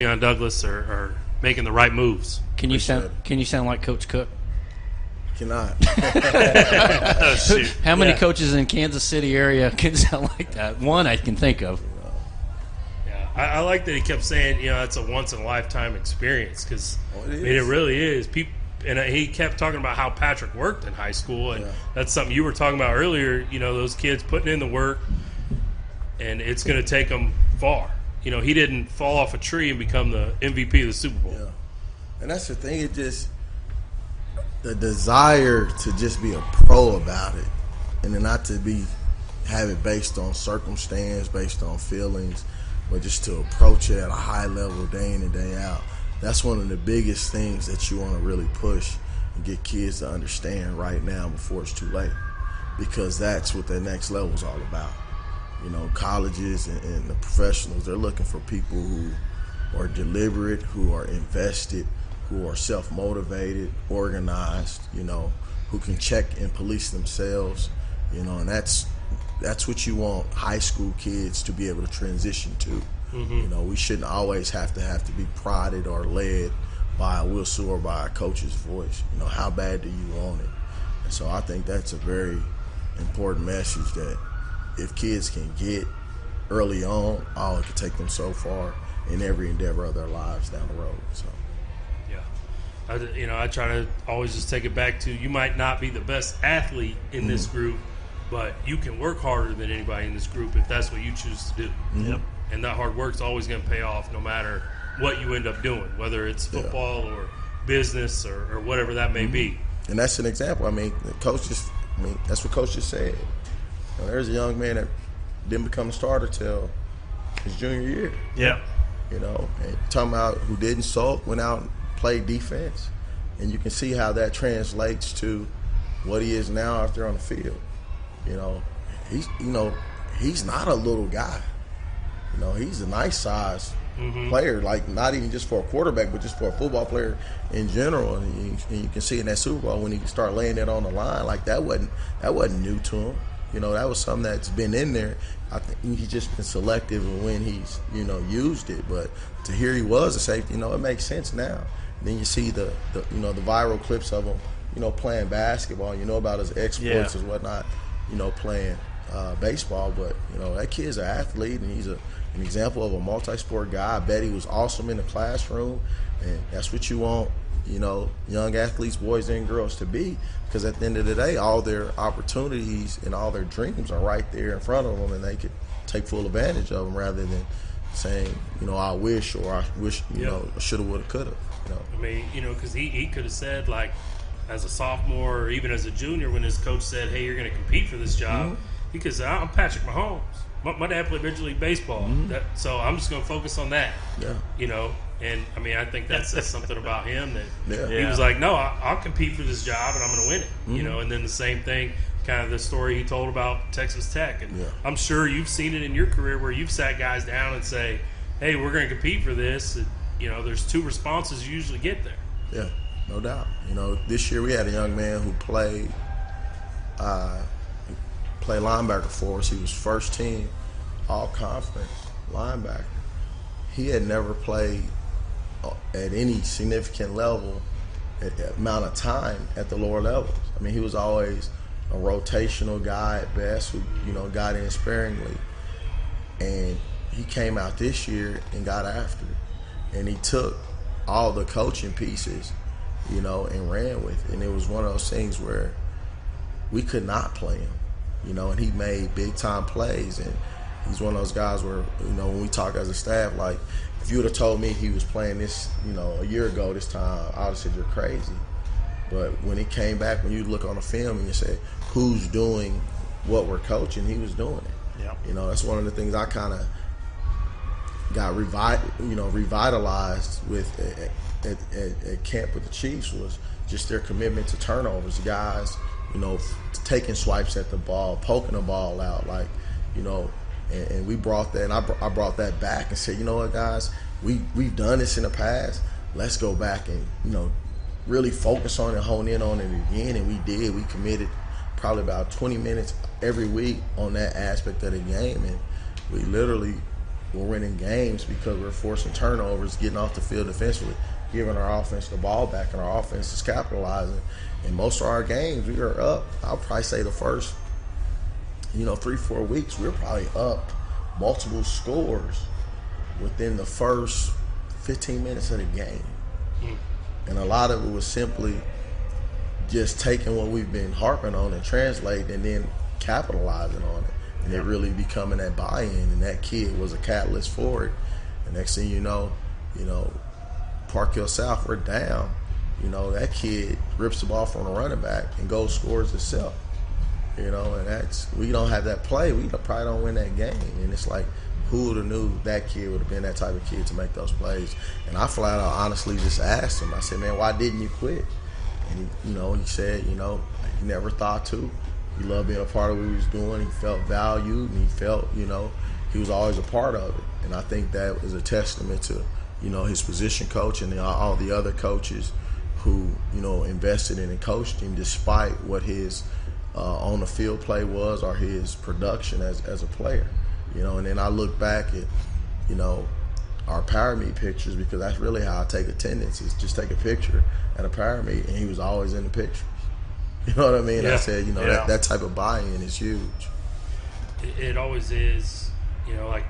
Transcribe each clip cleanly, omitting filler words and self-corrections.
Deion Douglas are making the right moves. Can you sound like Coach Cook? Cannot. Oh, shoot. How many coaches in Kansas City area can sound like that? One I can think of. Yeah, I like that he kept saying, it's a once in a lifetime experience because it really is. People, and he kept talking about how Patrick worked in high school, and that's something you were talking about earlier. Those kids putting in the work, and it's going to take them far. He didn't fall off a tree and become the MVP of the Super Bowl. Yeah, and that's the thing. It just the desire to just be a pro about it, and then not to have it based on circumstance, based on feelings, but just to approach it at a high level day in and day out. That's one of the biggest things that you want to really push and get kids to understand right now before it's too late, because that's what the next level is all about. Colleges and the professionals, they're looking for people who are deliberate, who are invested, who are self-motivated, organized, who can check and police themselves, and that's what you want high school kids to be able to transition to. Mm-hmm. We shouldn't always have to be prodded or led by a whistle or by a coach's voice. How bad do you want it? And so I think that's a very important message that if kids can get early on, it could take them so far in every endeavor of their lives down the road. So, I try to always just take it back to, you might not be the best athlete in this group, but you can work harder than anybody in this group if that's what you choose to do. Mm-hmm. Yep. And that hard work's always going to pay off no matter what you end up doing, whether it's football or business or whatever that may be. And that's an example. That's what Coach just said. There's a young man that didn't become a starter till his junior year. Yeah. And talking about who didn't sulk, went out and played defense. And you can see how that translates to what he is now out there on the field. He's not a little guy. He's a nice size player, like not even just for a quarterback, but just for a football player in general. And you can see in that Super Bowl when he started laying it on the line, like that wasn't new to him. That was something that's been in there. I think he's just been selective in when he's, used it. But to hear he was a safety, it makes sense now. And then you see the viral clips of him, playing basketball. About his exploits and whatnot, playing baseball. But, that kid's an athlete, and he's an example of a multi-sport guy. I bet he was awesome in the classroom, and that's what you want, young athletes, boys and girls, to be. Because at the end of the day, all their opportunities and all their dreams are right there in front of them, and they could take full advantage of them rather than saying, I wish, or I wish, shoulda, woulda, coulda. Because he could have said, like, as a sophomore or even as a junior, when his coach said, hey, you're going to compete for this job, he could say, I'm Patrick Mahomes. My dad played Major League Baseball, so I'm just going to focus on that. Yeah. And I think that says something about him that he was like, no, I'll compete for this job and I'm going to win it. And then the same thing, kind of the story he told about Texas Tech. And I'm sure you've seen it in your career where you've sat guys down and say, hey, we're going to compete for this. And, there's two responses you usually get there. Yeah, no doubt. This year we had a young man who played linebacker for us. He was first team all-conference linebacker. He had never played at any significant level amount of time at the lower levels. He was always a rotational guy at best who, got in sparingly. And he came out this year and got after it. And he took all the coaching pieces, and ran with it. And it was one of those things where we could not play him, and he made big-time plays. And he's one of those guys where, when we talk as a staff, like, if you would have told me he was playing this, a year ago this time, I would have said you're crazy. But when he came back, when you look on the film and you say, who's doing what we're coaching, he was doing it. Yeah. That's one of the things I kind of got revitalized with at camp with the Chiefs was just their commitment to turnovers. Guys, taking swipes at the ball, poking the ball out, like, and we brought that, and I brought that back and said, what, guys, we've done this in the past. Let's go back and, really focus on it, hone in on it again. And we did. We committed probably about 20 minutes every week on that aspect of the game. And we literally we're winning games because we're forcing turnovers, getting off the field defensively, giving our offense the ball back, and our offense is capitalizing. In most of our games, we are up. I'll probably say the first, 3-4 weeks, we're probably up multiple scores within the first 15 minutes of the game. And a lot of it was simply just taking what we've been harping on and translating and then capitalizing on it. And it really becoming that buy-in, and that kid was a catalyst for it. And next thing you know, Park Hill South, we're down. That kid rips the ball from the running back and goes scores himself. And we don't have that play. We probably don't win that game. And it's like, who would have knew that kid would have been that type of kid to make those plays? And I flat out honestly just asked him. I said, man, why didn't you quit? And he said, he never thought to. He loved being a part of what he was doing. He felt valued, and he felt, he was always a part of it. And I think that is a testament to, his position coach and all the other coaches who, invested in and coached him despite what his on the field play was or his production as a player. And then I look back at, our power meet pictures, because that's really how I take attendance, is just take a picture at a power meet, and he was always in the picture. You know what I mean? Yeah. I said, that type of buy-in is huge. It always is. I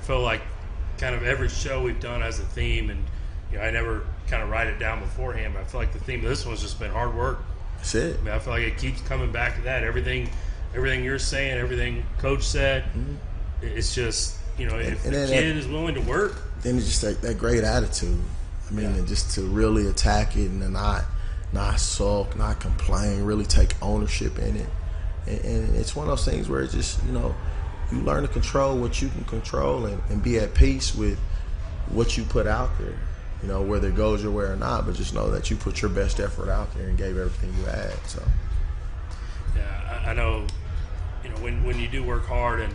feel like kind of every show we've done has a theme, and I never kind of write it down beforehand, but I feel like the theme of this one's just been hard work. That's it. I feel like it keeps coming back to that. Everything you're saying, everything Coach said, it's just, if the kid is willing to work. Then it's just that great attitude. And just to really attack it and not sulk, not complain, really take ownership in it. And it's one of those things where it's just, you learn to control what you can control and be at peace with what you put out there, whether it goes your way or not, but just know that you put your best effort out there and gave everything you had. So, yeah, I know, when you do work hard and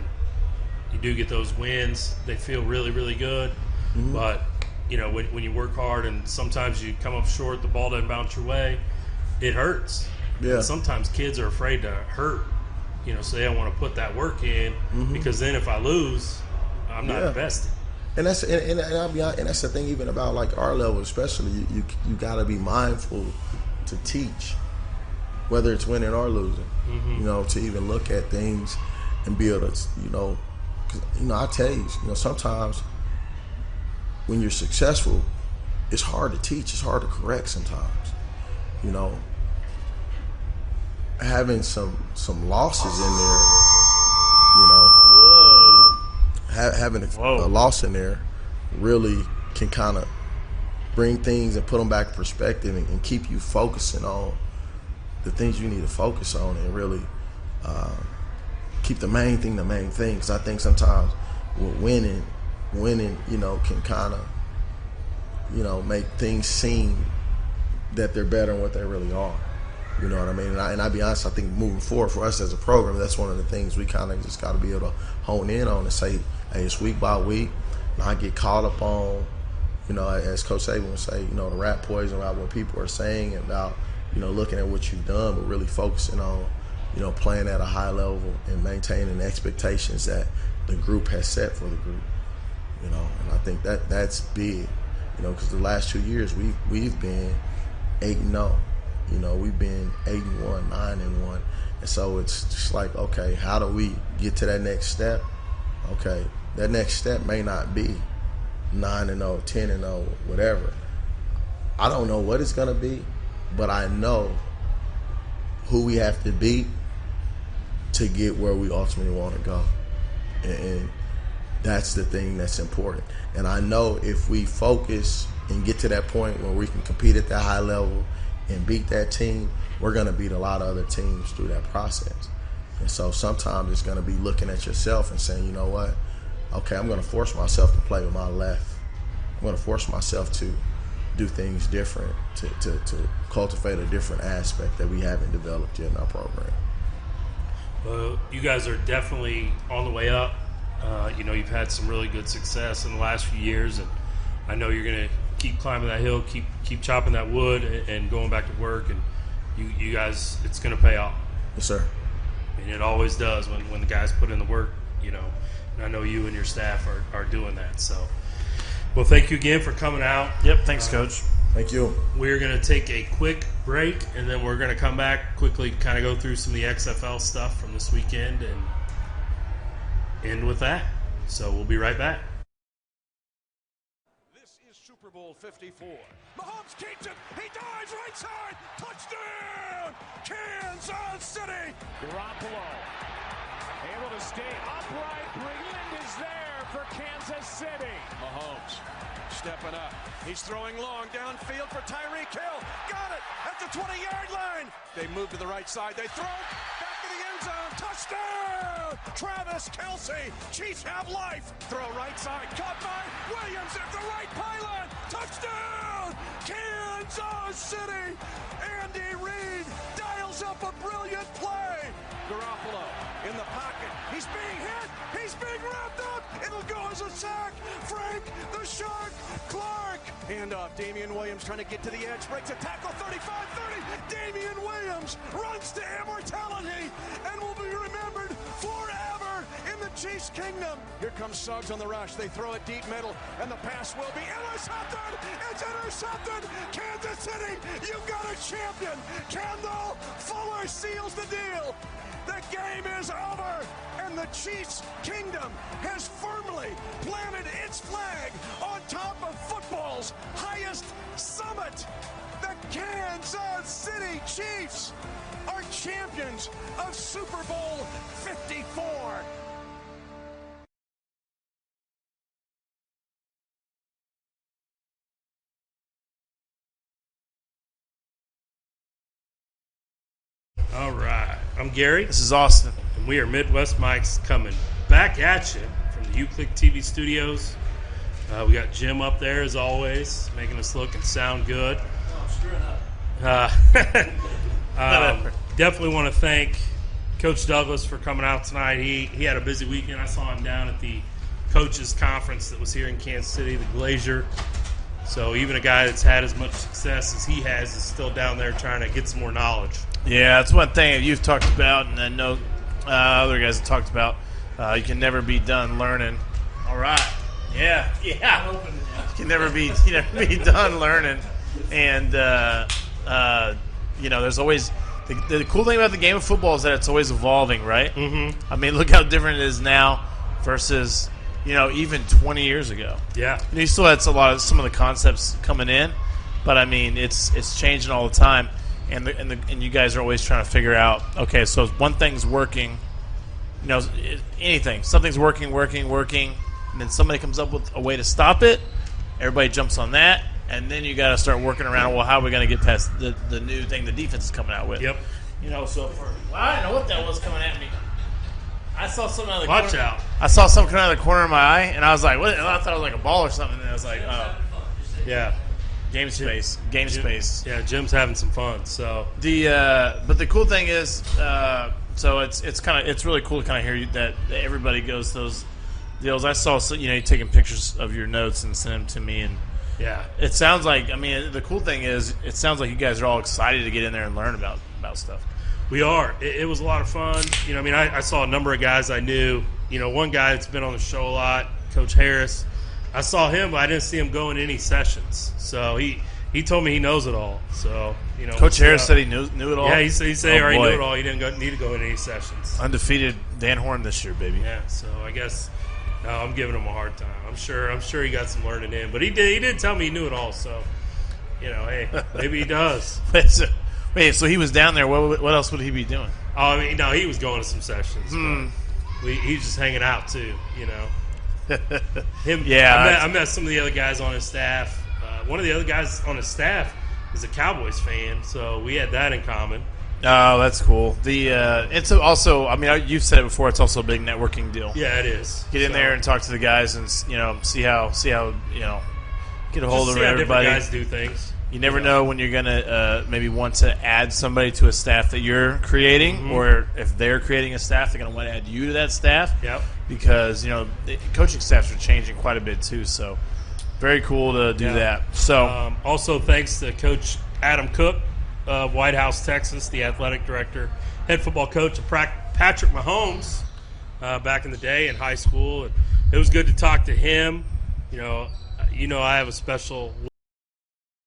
you do get those wins, they feel really, really good. Mm-hmm. But, when you work hard and sometimes you come up short, the ball doesn't bounce your way, it hurts. Yeah. And sometimes kids are afraid to hurt, so they don't want to put that work in, because then if I lose, I'm not invested. And that's I'll be honest, and that's the thing even about like our level, especially you got to be mindful to teach, whether it's winning or losing. To even look at things and be able to, cause, I tell you, sometimes when you're successful, it's hard to teach, it's hard to correct sometimes. Having some losses in there, having a loss in there really can kind of bring things and put them back in perspective and keep you focusing on the things you need to focus on and really keep the main thing. Because I think sometimes with winning, can kind of, make things seem that they're better than what they really are. You know what I mean? And I'll be honest, I think moving forward for us as a program, that's one of the things we kind of just got to be able to hone in on and say, hey, it's week by week. Not get caught up on, as Coach Saban would say, the rat poison about what people are saying about, looking at what you've done, but really focusing on, playing at a high level and maintaining the expectations that the group has set for the group. And I think that's big, because the last 2 years we've been 8-0. We've been 8-1, 9-1, and so it's just like, okay, how do we get to that next step? Okay, that next step may not be 9-0, 10-0, whatever. I don't know what it's gonna be, but I know who we have to beat to get where we ultimately want to go, and that's the thing that's important. And I know if we focus and get to that point where we can compete at that high level and beat that team, we're going to beat a lot of other teams through that process. And so sometimes it's going to be looking at yourself and saying, you know what, okay, I'm going to force myself to play with my left. I'm going to force myself to do things different, to cultivate a different aspect that we haven't developed yet in our program. Well, you guys are definitely on the way up. You've had some really good success in the last few years, and I know you're going to keep climbing that hill, keep chopping that wood, and going back to work. And you guys, it's going to pay off. Yes, sir. And it always does when the guys put in the work. And I know you and your staff are doing that. So, well, thank you again for coming out. Yep, thanks, Coach. Thank you. We're going to take a quick break, and then we're going to come back quickly, kind of go through some of the XFL stuff from this weekend and end with that. So we'll be right back. This is Super Bowl 54. Mahomes keeps it. He dives right side. Touchdown, Kansas City. Garoppolo able to stay upright. Breland is there for Kansas City. Mahomes stepping up. He's throwing long downfield for Tyreek Hill. Got it at the 20-yard line. They move to the right side. They throw back to the end zone. Touchdown! Travis Kelce. Chiefs have life. Throw right side. Caught by Williams at the right pylon. Touchdown! Kansas City. Andy Reid dials up a brilliant play. Garoppolo in the pocket. He's being hit. He's being wrapped up. It'll go as a sack. Frank the Shark Clark. Hand off. Damian Williams trying to get to the edge. Breaks a tackle. 35-30. Damian Williams runs to immortality and will be remembered forever in the Chiefs' kingdom. Here comes Suggs on the rush. They throw it deep middle, and the pass will be intercepted. It's intercepted. Kansas City, you've got a champion. Kendall Fuller seals the deal. The game is over, and the Chiefs' kingdom has firmly planted its flag on top of football's highest summit. The Kansas City Chiefs are champions of Super Bowl 54. All right. I'm Gary. This is Austin. And we are Midwest Mike's coming back at you from the UClick TV studios. We got Jim up there, as always, making us look and sound good. Definitely want to thank Coach Douglas for coming out tonight. He had a busy weekend. I saw him down at the coaches conference that was here in Kansas City, the Glazier. So even a guy that's had as much success as he has is still down there trying to get some more knowledge. Yeah, that's one thing that you've talked about, and I know other guys have talked about. You can never be done learning. All right. Yeah. You can never be done learning. And, there's always the cool thing about the game of football is that it's always evolving, right? Mm-hmm. I mean, look how different it is now versus, even 20 years ago. Yeah. You still had some of the concepts coming in, but, I mean, it's changing all the time. And you guys are always trying to figure out, okay, so one thing's working, anything. Something's working, and then somebody comes up with a way to stop it. Everybody jumps on that, and then you got to start working around, well, how are we going to get past the new thing the defense is coming out with? Yep. I didn't know what that was coming at me. I saw something out of the Watch corner. out. I saw something coming out of the corner of my eye, and I was like, what? And I thought it was like a ball or something, and I was like, oh. Yeah. Game space. Yeah, Jim's having some fun. So but the cool thing is, so it's really cool to kind of hear that everybody goes those deals. I saw you taking pictures of your notes and send them to me, and yeah, it sounds like the cool thing is it sounds like you guys are all excited to get in there and learn about stuff. We are. It was a lot of fun. I saw a number of guys I knew. One guy that's been on the show a lot, Coach Harris. I saw him, but I didn't see him go in any sessions. So he told me he knows it all. So Coach Harris said he knew it all. Yeah, he said he already knew it all. He didn't need to go in any sessions. Undefeated Dan Horn this year, baby. Yeah. So I guess I'm giving him a hard time. I'm sure he got some learning in, but he did tell me he knew it all. So hey, maybe he does. Wait, so he was down there. What else would he be doing? Oh, no, he was going to some sessions. He's just hanging out too. Him. Yeah, I met some of the other guys on his staff. One of the other guys on his staff is a Cowboys fan, so we had that in common. Oh, that's cool. It's also, you've said it before. It's also a big networking deal. Yeah, it is. Get in there and talk to the guys, and see how get a hold of see how everybody. Different guys do things. You never know when you're gonna maybe want to add somebody to a staff that you're creating, or if they're creating a staff, they're gonna want to add you to that staff. Yep. Because the coaching staffs are changing quite a bit too. So very cool to do that. So also thanks to Coach Adam Cook of Whitehouse, Texas, the athletic director, head football coach of Patrick Mahomes. back in the day in high school. And it was good to talk to him. I have a special